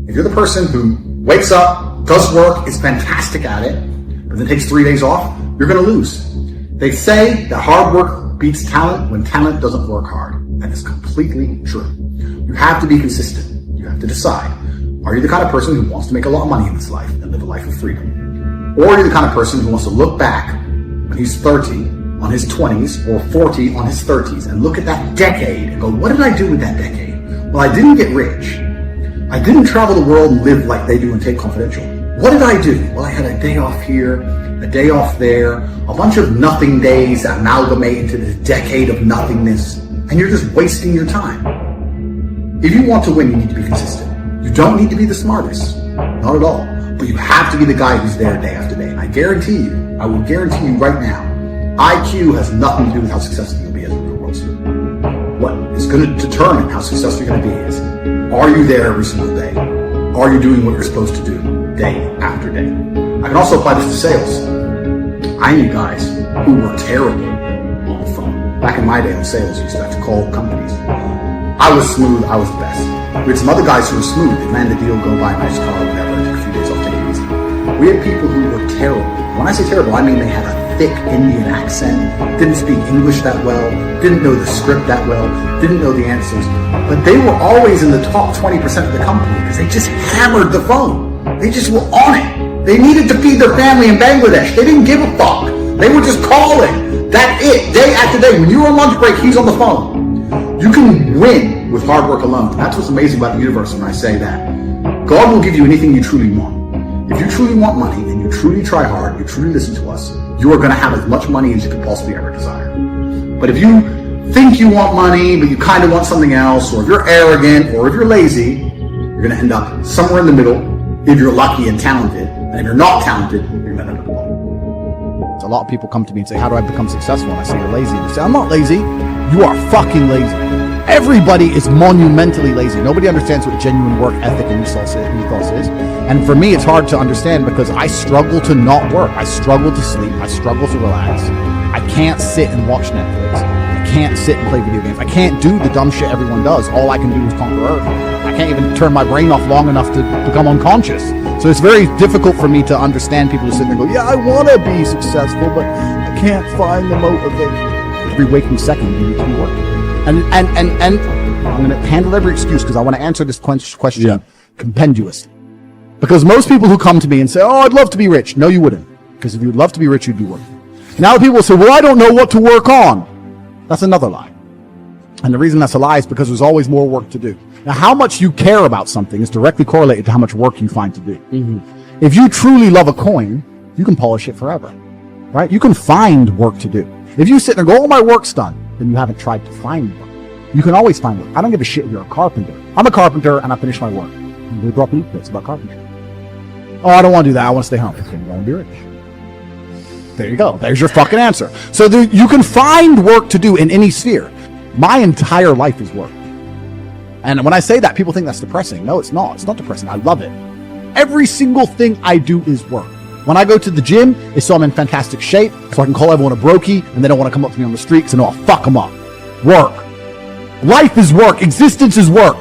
If you're the person who wakes up, does work, is fantastic at it, but then takes 3 days off, you're going to lose. They say that hard work beats talent when talent doesn't work hard. That is completely true. You have to be consistent. You have to decide. Are you the kind of person who wants to make a lot of money in this life and live a life of freedom? Or are you the kind of person who wants to look back when he's 30 on his 20s or 40 on his 30s and look at that decade and go, what did I do with that decade? Well, I didn't get rich. I didn't travel the world and live like they do in Tate Confidential. What did I do? Well, I had a day off here, a day off there, a bunch of nothing days that amalgamate into this decade of nothingness, and you're just wasting your time. If you want to win, you need to be consistent. You don't need to be the smartest, not at all, but you have to be the guy who's there day after day. And I will guarantee you right now, IQ has nothing to do with how successful you'll be as a real world student. What is going to determine how successful you're going to be is, are you there every single day? Are you doing what you're supposed to do day after day? I can also apply this to sales. I knew guys who were terrible on the phone. Back in my day in sales, we used to have to call companies. I was smooth, I was the best. We had some other guys who were smooth. They'd land a deal, go buy a nice car, whatever, took a few days off, take it easy. We had people who were terrible. When I say terrible, I mean they had a thick Indian accent, didn't speak English that well, didn't know the script that well, didn't know the answers, but they were always in the top 20% of the company because they just hammered the phone. They just were on it. They needed to feed their family in Bangladesh. They didn't give a fuck. They were just calling. That's it, day after day. When you're on lunch break, he's on the phone. You can win with hard work alone. That's what's amazing about the universe when I say that. God will give you anything you truly want. If you truly want money and you truly try hard, you truly listen to us, you are going to have as much money as you could possibly ever desire. But if you think you want money, but you kind of want something else, or if you're arrogant, or if you're lazy, you're going to end up somewhere in the middle if you're lucky and talented. And if you're not talented, you're going to end up alone. A lot of people come to me and say, how do I become successful? And I say, you're lazy. And they say, I'm not lazy. You are fucking lazy. Everybody is monumentally lazy. Nobody understands what genuine work ethic and ethos is. And for me, it's hard to understand because I struggle to not work. I struggle to sleep. I struggle to relax. I can't sit and watch Netflix. I can't sit and play video games. I can't do the dumb shit everyone does. All I can do is conquer Earth. I can't even turn my brain off long enough to become unconscious. So it's very difficult for me to understand people who sit there and go, yeah, I want to be successful, but I can't find the motivation. Every waking second, you need to be working. And I'm going to handle every excuse because I want to answer this question compendiously. Because most people who come to me and say, oh, I'd love to be rich. No, you wouldn't. Because if you'd love to be rich, you'd be working. Now people say, well, I don't know what to work on. That's another lie. And the reason that's a lie is because there's always more work to do. Now, how much you care about something is directly correlated to how much work you find to do. Mm-hmm. If you truly love a coin, you can polish it forever, right? You can find work to do. If you sit there and go, oh, my work's done, then you haven't tried to find work. You can always find work. I don't give a shit if you're a carpenter. I'm a carpenter and I finish my work. They brought me booklets about carpentry. Oh, I don't want to do that. I want to stay home. Okay, you want to be rich. There you go. There's your fucking answer. So you can find work to do in any sphere. My entire life is work. And when I say that, people think that's depressing. No, it's not. It's not depressing. I love it. Every single thing I do is work. When I go to the gym, it's so I'm in fantastic shape, so I can call everyone a brokey, and they don't want to come up to me on the street because I know I'll fuck them up. Work. Life is work. Existence is work.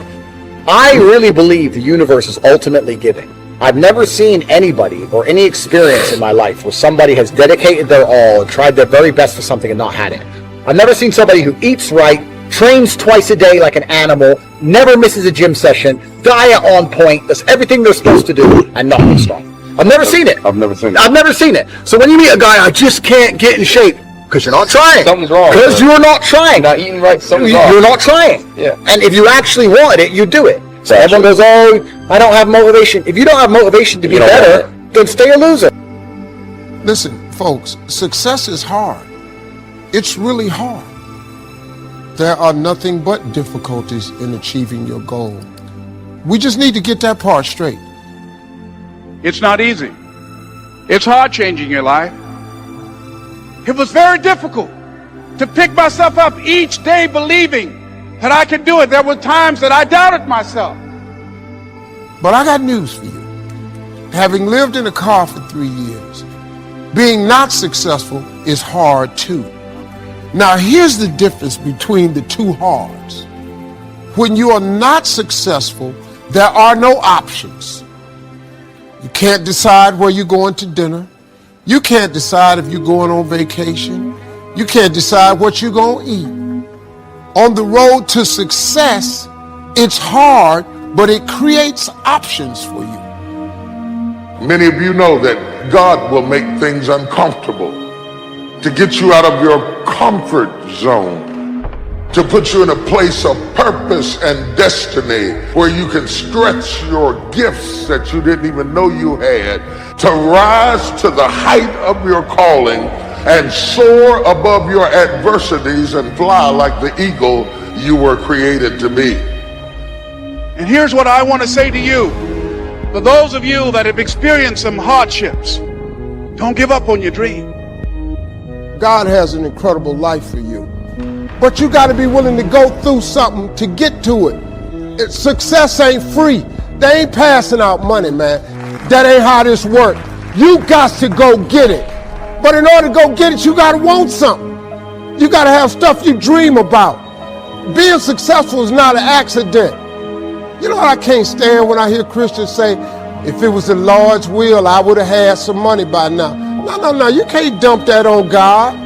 I really believe the universe is ultimately giving. I've never seen anybody or any experience in my life where somebody has dedicated their all and tried their very best for something and not had it. I've never seen somebody who eats right, trains twice a day like an animal, never misses a gym session, diet on point, does everything they're supposed to do, and not be strong. I've never seen it. I've never seen it. I've never seen it. So when you meet a guy, I just can't get in shape, because you're not trying. Something's wrong. Because you're not trying. You're not eating right, something's wrong. You're not trying. Yeah. And if you actually wanted it, you do it. So everyone goes, oh, I don't have motivation. If you don't have motivation to be better, then stay a loser. Listen, folks, success is hard. It's really hard. There are nothing but difficulties in achieving your goal. We just need to get that part straight. It's not easy. It's hard changing your life. It was very difficult to pick myself up each day believing that I could do it. There were times that I doubted myself. But I got news for you. Having lived in a car for 3 years, being not successful is hard too. Now here's the difference between the two hards. When you are not successful, There are no options. You can't decide where you're going to dinner. You can't decide if you're going on vacation. You can't decide what you're going to eat. On the road to success, it's hard, but it creates options for you. Many of you know that God will make things uncomfortable to get you out of your comfort zone, to put you in a place of purpose and destiny where you can stretch your gifts that you didn't even know you had, to rise to the height of your calling and soar above your adversities and fly like the eagle you were created to be. And here's what I want to say to you. For those of you that have experienced some hardships, don't give up on your dream. God has an incredible life for you. But you got to be willing to go through something to get to it. Success ain't free. They ain't passing out money, man. That ain't how this works. You got to go get it. But in order to go get it, you got to want something. You got to have stuff you dream about. Being successful is not an accident. You know what I can't stand when I hear Christians say, if it was the Lord's will, I would have had some money by now. No. You can't dump that on God.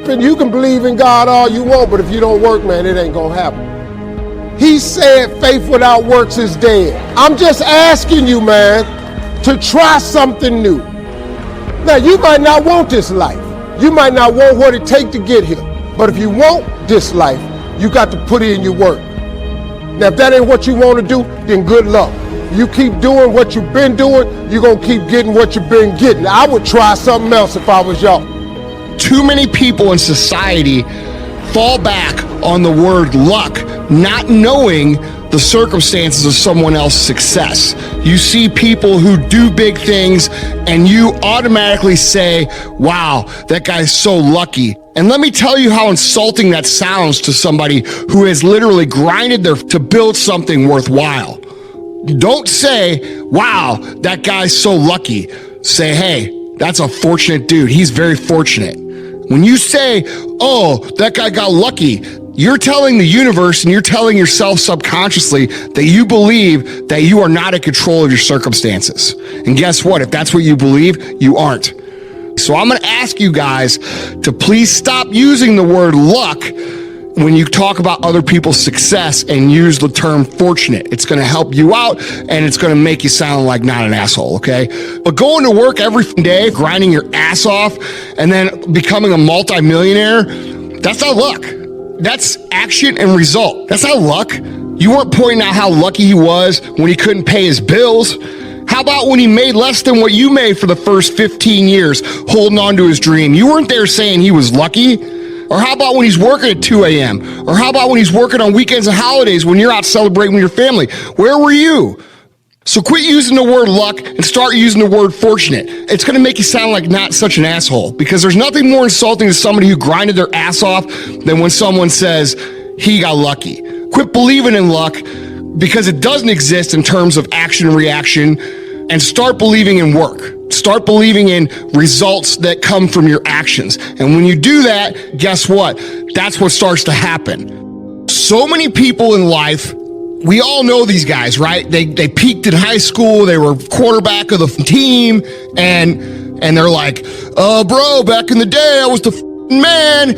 You can believe in God all you want, but if you don't work, man, it ain't going to happen. He said faith without works is dead. I'm just asking you, man, to try something new. Now, you might not want this life. You might not want what it takes to get here. But if you want this life, you got to put in your work. Now, if that ain't what you want to do, then good luck. You keep doing what you've been doing, you're going to keep getting what you've been getting. I would try something else if I was y'all. Too many people in society fall back on the word luck, not knowing the circumstances of someone else's success. You see people who do big things and you automatically say, wow, that guy's so lucky. And let me tell you how insulting that sounds to somebody who has literally grinded to build something worthwhile. Don't say, wow, that guy's so lucky. Say, hey, that's a fortunate dude. He's very fortunate. When you say, oh, that guy got lucky, you're telling the universe and you're telling yourself subconsciously that you believe that you are not in control of your circumstances. And guess what? If that's what you believe, you aren't. So I'm going to ask you guys to please stop using the word luck when you talk about other people's success and use the term fortunate. It's going to help you out and it's going to make you sound like not an asshole, okay? But going to work every day, grinding your ass off, and then becoming a multimillionaire, that's not luck. That's action and result. That's not luck. You weren't pointing out how lucky he was when he couldn't pay his bills. How about when he made less than what you made for the first 15 years, holding on to his dream? You weren't there saying he was lucky. Or how about when he's working at 2 a.m.? Or how about when he's working on weekends and holidays when you're out celebrating with your family? Where were you? So quit using the word luck and start using the word fortunate. It's going to make you sound like not such an asshole, because there's nothing more insulting to somebody who grinded their ass off than when someone says he got lucky. Quit believing in luck, because it doesn't exist in terms of action and reaction, and start believing in work. Start believing in results that come from your actions. And when you do that, guess what? That's what starts to happen. So many people in life, we all know these guys, right? They peaked in high school, they were quarterback of the team, and they're like, bro, back in the day, I was the man,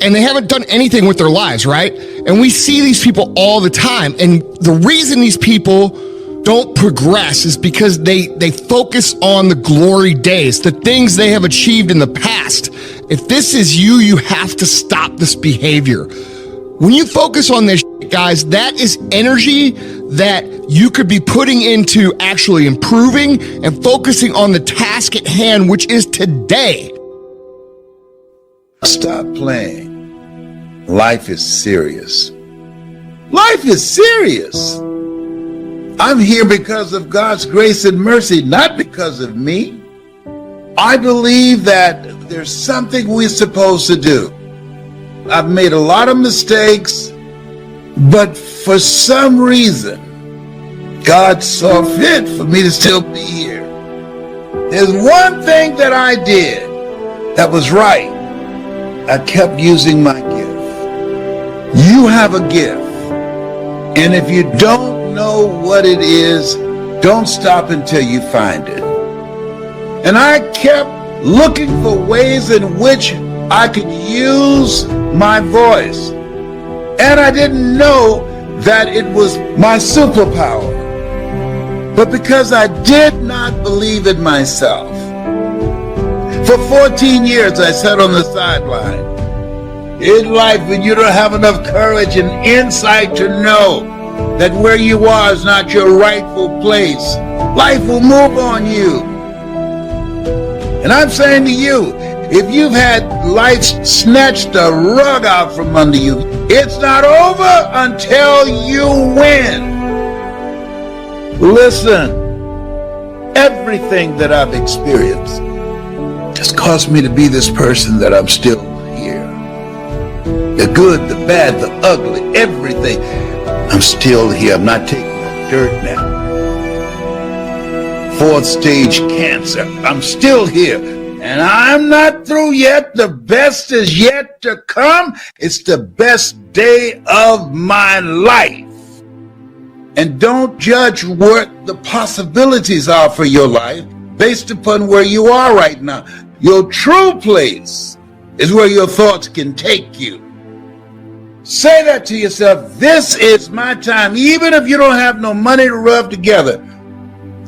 and they haven't done anything with their lives, right? And we see these people all the time, and the reason these people don't progress is because they focus on the glory days, the things they have achieved in the past. If this is you, you have to stop this behavior. When you focus on this, guys, that is energy that you could be putting into actually improving and focusing on the task at hand, which is today. Stop playing. Life is serious. Life is serious. I'm here because of God's grace and mercy, not because of me. I believe that there's something we're supposed to do. I've made a lot of mistakes, but for some reason, God saw fit for me to still be here. There's one thing that I did that was right. I kept using my gift. You have a gift, and if you don't know what it is, don't stop until you find it. And I kept looking for ways in which I could use my voice. And I didn't know that it was my superpower. But because I did not believe in myself, for 14 years I sat on the sideline. In life, when you don't have enough courage and insight to know that where you are is not your rightful place, life will move on you. And I'm saying to you, if you've had life snatch the rug out from under you, it's not over until you win. Listen, everything that I've experienced has caused me to be this person that I'm still here. The good, the bad, the ugly, everything. I'm still here. I'm not taking the dirt now. 4th stage cancer. I'm still here. And I'm not through yet. The best is yet to come. It's the best day of my life. And don't judge what the possibilities are for your life based upon where you are right now. Your true place is where your thoughts can take you. Say that to yourself, this is my time, even if you don't have no money to rub together.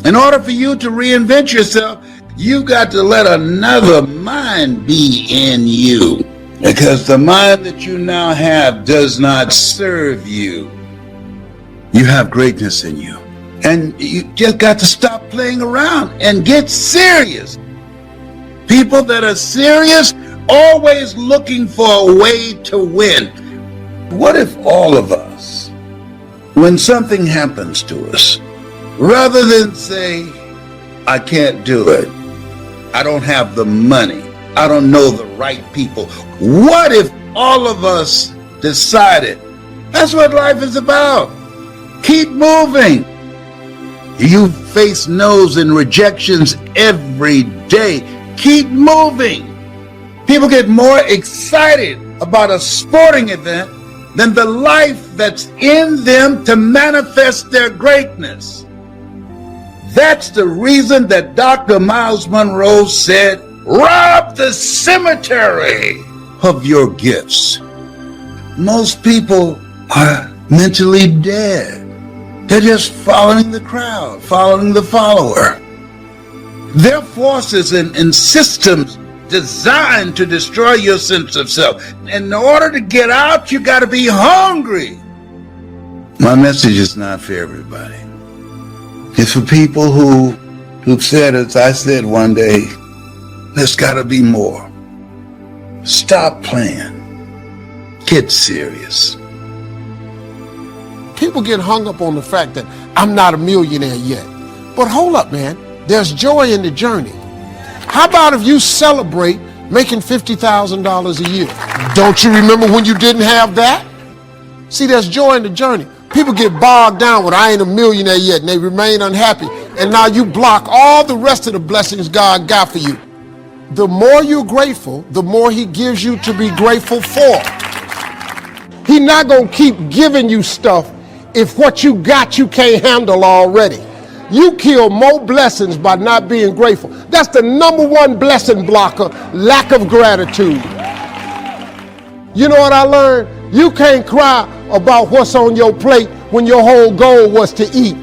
In order for you to reinvent yourself, you've got to let another mind be in you. Because the mind that you now have does not serve you. You have greatness in you. And you just got to stop playing around and get serious. People that are serious, always looking for a way to win. What if all of us, when something happens to us, rather than say, I can't do it, I don't have the money, I don't know the right people, what if all of us decided, that's what life is about. Keep moving. You face no's and rejections every day. Keep moving. People get more excited about a sporting event than the life that's in them to manifest their greatness. That's the reason that Dr. Miles Monroe said, rob the cemetery of your gifts. Most people are mentally dead. They're just following the crowd, following the follower. There are forces and systems designed to destroy your sense of self. And in order to get out, you got to be hungry. My message is not for everybody. It's for people who've said, as I said one day, there's got to be more. Stop playing. Get serious. People get hung up on the fact that I'm not a millionaire yet. But hold up, man. There's joy in the journey. How about if you celebrate making $50,000 a year? Don't you remember when you didn't have that? See, there's joy in the journey. People get bogged down with I ain't a millionaire yet, and they remain unhappy. And now you block all the rest of the blessings God got for you. The more you're grateful, the more he gives you to be grateful for. He's not going to keep giving you stuff if what you got you can't handle already. You kill more blessings by not being grateful. That's the number one blessing blocker, lack of gratitude. You know what I learned? You can't cry about what's on your plate when your whole goal was to eat.